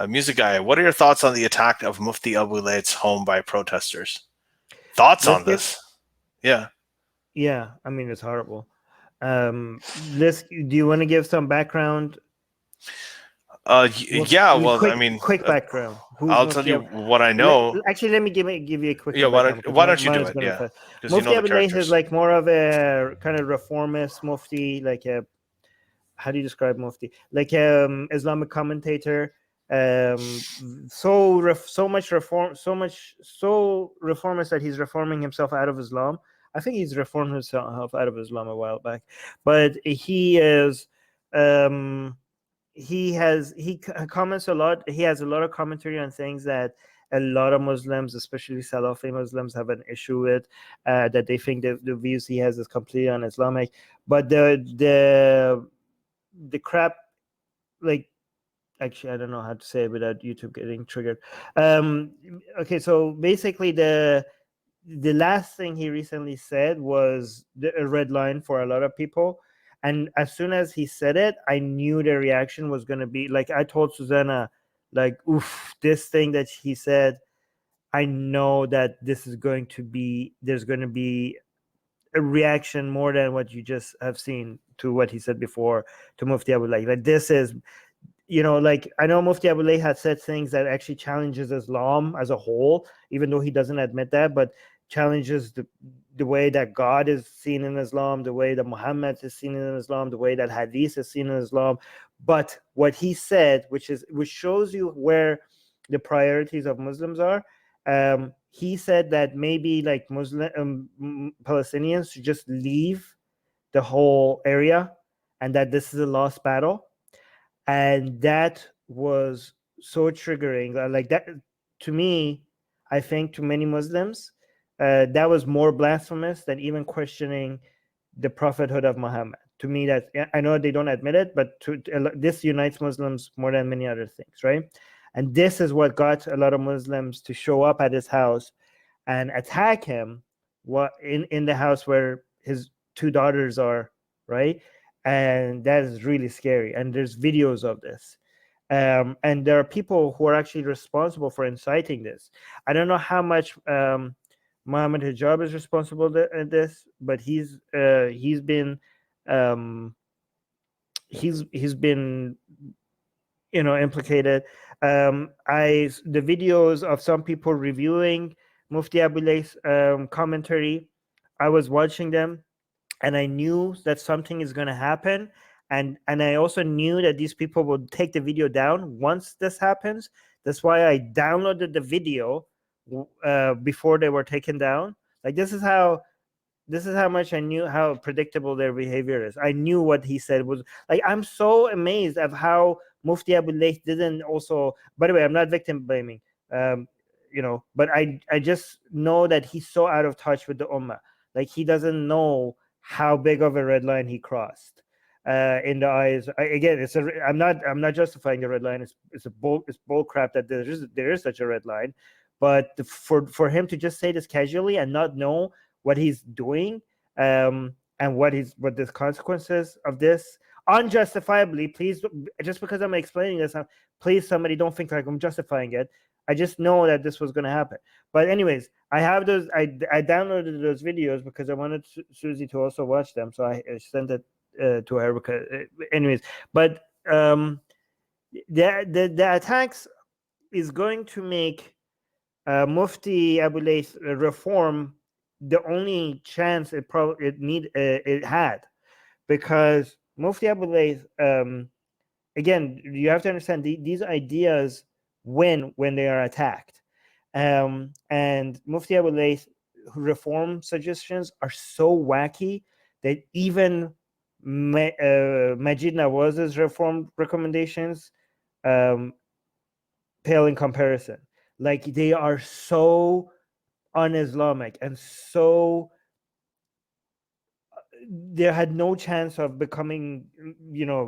Music guy, what are your thoughts on the attack of Mufti Abu Layth's home by protesters? Thoughts Let's on give, this? Yeah. yeah, I mean, it's horrible. Do you want to give some background? Yeah. Well, I mean, Quick background. Who's I'll tell Mufti you Abu? what I know. Actually, let me give you a quicker Yeah. background because Why don't you do mine's it? gonna be Yeah, fast. because you Mufti know the Abu Layth is characters. like more of a kind of reformist Mufti, like a, how do you describe Mufti? Like Islamic commentator. So reformist that he's reforming himself out of Islam. I think he's reformed himself out of Islam a while back, but he is. Um, he comments a lot. He has a lot of commentary on things that a lot of Muslims, especially Salafi Muslims, have an issue with. That they think the views he has is completely un-Islamic. But the crap, like, actually, I don't know how to say it without YouTube getting triggered. Okay, so basically the last thing he recently said was a red line for a lot of people. And as soon as he said it, I knew the reaction was going to be like, I told Susanna, like, oof, this thing that he said, I know that this is going to be, there's going to be a reaction more than what you just have seen to what he said before to Mufti Abu Layth. Like, this is, like, I know Mufti Abu Layth had said things that actually challenges Islam as a whole, even though he doesn't admit that, but challenges the way that God is seen in Islam, the way that Muhammad is seen in Islam, the way that Hadith is seen in Islam. But what he said, which shows you where the priorities of Muslims are, he said that maybe like Muslim Palestinians should just leave the whole area, and that this is a lost battle. And that was so triggering, like that to me. I think to many Muslims, that was more blasphemous than even questioning the prophethood of Muhammad. To me, that, I know they don't admit it, but this unites Muslims more than many other things, right? And this is what got a lot of Muslims to show up at his house and attack him, what in the house where his two daughters are, right? And that is really scary, and there's videos of this. And there are people who are actually responsible for inciting this. I don't know how much Mohammed Hijab is responsible in this, but he's been um, he's been implicated. The videos of some people reviewing Mufti Abu Layth's commentary, I was watching them, and I knew that something is going to happen. And I also knew that these people would take the video down once this happens. That's why I downloaded the video before they were taken down. Like, this is how much I knew how predictable their behavior is. I knew what he said was like, I'm so amazed of how Mufti Abu Layth didn't also, by the way, I'm not victim blaming, but I just know that he's so out of touch with the Ummah. Like, he doesn't know how big of a red line he crossed in the eyes. Again, I'm not justifying the red line. It's bull crap that there is such a red line. But for him to just say this casually and not know what he's doing, and what the consequences of this unjustifiably, please, just because I'm explaining this, please, somebody don't think like I'm justifying it. I just know that this was going to happen. But anyways, I have those. I downloaded those videos because I wanted Susie to also watch them, so I sent it to her. Because, anyways, but the attacks is going to make Mufti Abu Layth reform the only chance it had, because Mufti Abu Layth, again, you have to understand these ideas when they are attacked, and Mufti Abu Layth reform suggestions are so wacky that even Majid Nawaz's reform recommendations um, pale in comparison. Like, they are so un-Islamic and so they had no chance of becoming,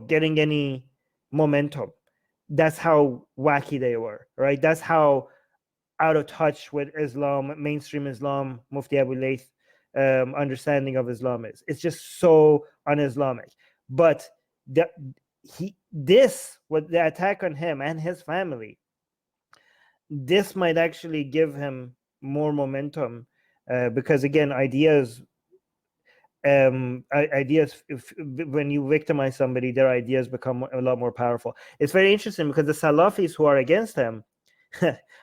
getting any momentum. That's how wacky they were, right? That's how out of touch with Islam, mainstream Islam, Mufti Abu Layth understanding of Islam is. It's just so un-Islamic. But what the attack on him and his family, this might actually give him more momentum, because again, ideas, when you victimize somebody, their ideas become a lot more powerful. It's very interesting because the Salafis who are against him,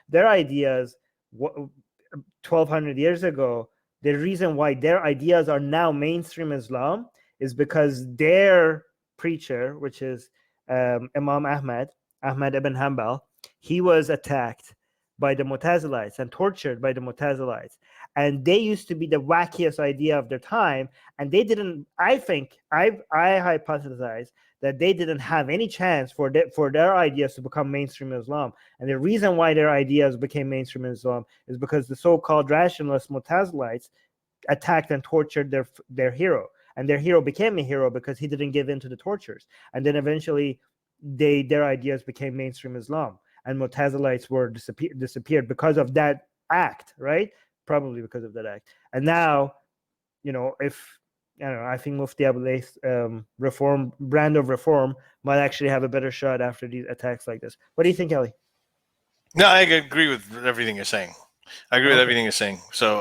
their ideas 1200 years ago, the reason why their ideas are now mainstream Islam is because their preacher, which is Imam Ahmad ibn Hanbal, he was attacked by the Mu'tazilites and tortured by the Mu'tazilites, and they used to be the wackiest idea of their time, and they didn't, I hypothesize that they didn't have any chance for their ideas to become mainstream Islam. And the reason why their ideas became mainstream Islam is because the so-called rationalist Mu'tazilites attacked and tortured their hero, and their hero became a hero because he didn't give in to the tortures, and then eventually their ideas became mainstream Islam, and Mu'tazilites were disappeared because of that act, right? Probably because of that act. And now, if I don't know, I think Mufti Abu Layth brand of reform might actually have a better shot after these attacks like this. What do you think, Ellie? No, I agree with everything you're saying. I agree with everything you're saying. So,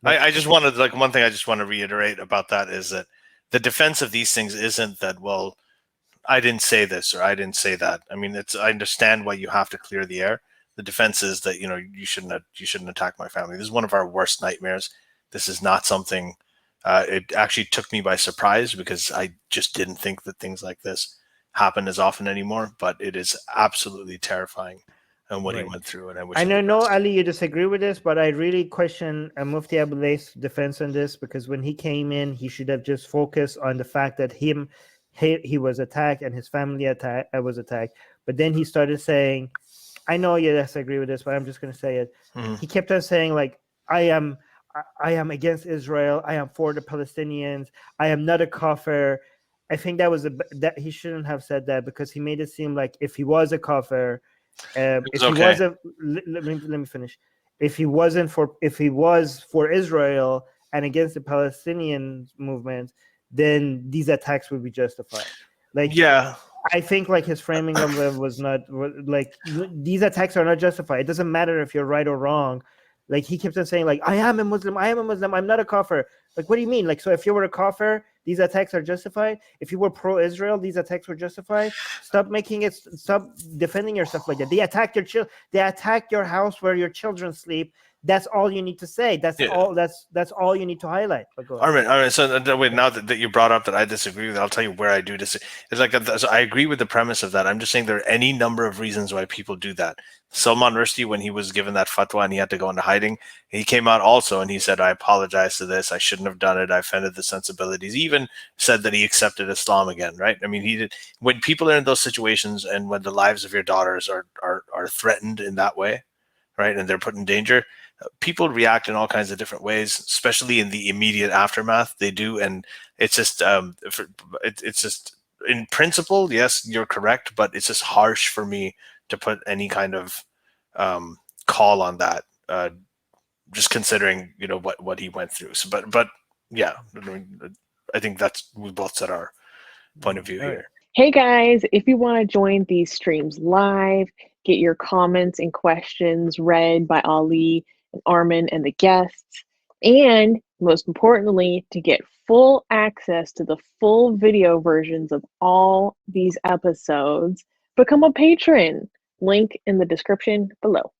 I just wanted, like, one thing I just want to reiterate about that is that the defense of these things isn't that, well, I didn't say this or I didn't say that. I mean, I understand why you have to clear the air. The defense is that, you shouldn't attack my family. This is one of our worst nightmares. This is not something. It actually took me by surprise because I just didn't think that things like this happen as often anymore. But it is absolutely terrifying, and what he went through. And I know, Ali, you disagree with this, but I really question Mufti Abu Layth's defense on this, because when he came in, he should have just focused on the fact that he was attacked and his family was attacked. But then he started saying, I know you disagree with this, but I'm just going to say it. Mm-hmm. He kept on saying, like, I am against Israel. I am for the Palestinians. I am not a kafir. I think that he shouldn't have said that, because he made it seem like if he was a kafir, let me finish. If he was for Israel and against the Palestinian movement, then these attacks would be justified. Like, yeah, I think like his framing of them was not like, these attacks are not justified. It doesn't matter if you're right or wrong. Like, he kept on saying, like, I am a Muslim, I'm not a kafir. Like, what do you mean? Like, so if you were a kafir, these attacks are justified? If you were pro-Israel, these attacks were justified? Stop defending yourself like that. They attacked they attacked your house where your children sleep. That's all you need to say. That's all you need to highlight. All right. So wait, now that you brought up that I disagree with it, I'll tell you where I do disagree. It's like, so I agree with the premise of that. I'm just saying there are any number of reasons why people do that. Salman Rushdie, when he was given that fatwa and he had to go into hiding, he came out also and he said, I apologize to this. I shouldn't have done it. I offended the sensibilities. He even said that he accepted Islam again, right? I mean, he did. When people are in those situations and when the lives of your daughters are threatened in that way, right, and they're put in danger, people react in all kinds of different ways, especially in the immediate aftermath. They do, and it's just it's just, in principle, yes, you're correct, but it's just harsh for me to put any kind of call on that, just considering what he went through. So, but yeah, I think we both said our point of view here. Hey guys, if you want to join these streams live, get your comments and questions read by Ali and Armin and the guests, and most importantly, to get full access to the full video versions of all these episodes, become a patron. Link in the description below.